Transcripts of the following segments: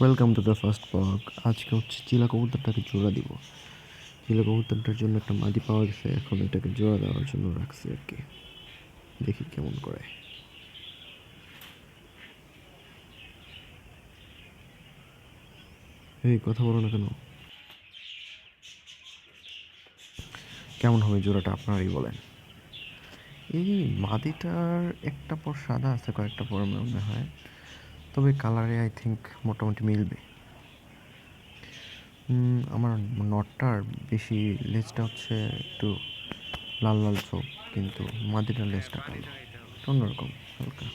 Welcome to the first blog. আজকে হচ্ছে চিলা কবুতরটাকে জোড়া দিব। চিলা কবুতরটার জন্য একটা মাদি পাওয়া গেছে, এখন এটাকে জোড়া দেওয়ার জন্য রাখছি আর কি। দেখি কেমন করে। এই কথা বলো না কেন? কেমন হবে জোড়াটা আপনারাই বলেন। এই মাদিটার একটা পর সাদা আছে, কয়েকটা পর মনে হয়, তবে কালারে আই থিঙ্ক মোটামুটি মিলবে। আমার নটটার বেশি লেজটা হচ্ছে একটু লাল লাল চোখ, কিন্তু মাদিটার লেজটা কালো, অন্যরকম হালকা।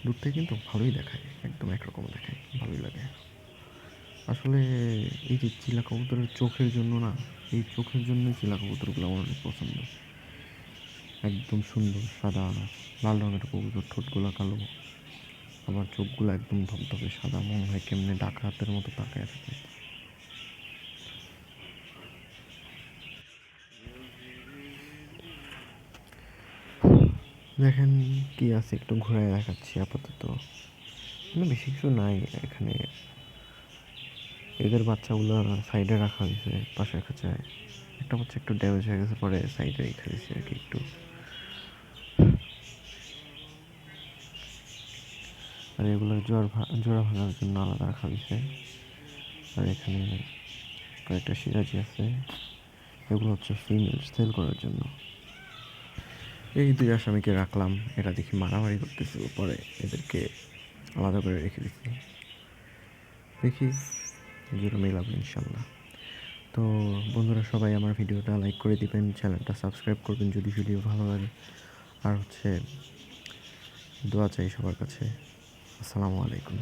দূর থেকে কিন্তু ভালোই দেখায়, একদম একরকম দেখায়, ভালোই লাগে আসলে। এই যে চিলা কবুতরের চোখের জন্য না, এই চোখের জন্যই চিলা কবুতরগুলো আমার অনেক পছন্দ। একদম সুন্দর সাদা লাল রঙের কবুতর, ঠোঁটগুলো কালো, আবার চোখগুলো একদম ধপধপে সাদা, মনে হয় কেমনে ডাকাতের মতো তাকায় থাকে। দেখেন কি আছে, একটু ঘুরায় দেখাচ্ছি। আপাতত বেশি কিছু নাই এখানে। এদের বাচ্চাগুলো সাইডে রাখা হয়েছে পাশের খাঁচায়। একটা বাচ্চা একটু ড্যামেজ হয়ে গেছে, পরে সাইডে রেখে দিয়েছি আর কি একটু। আর এগুলো জোড়া ভাঙার জন্য আলাদা রাখা হয়েছে। আর এখানে কয়েকটা সিরাজি আছে, এগুলো হচ্ছে ফিমেল সেল করার জন্য। এই দুই আসামিকে রাখলাম, এরা দেখি মারামারি করতেছে, পরে এদেরকে আলাদা করে রেখে দিচ্ছি। দেখি জোড়া মেলাবো ইনশাল্লাহ। তো বন্ধুরা, সবাই আমার ভিডিওটা লাইক করে দিবেন, চ্যানেলটা সাবস্ক্রাইব করবেন যদি ভিডিও ভালো লাগে। আর হচ্ছে দোয়া চাই সবার কাছে। আসসালামু আলাইকুম।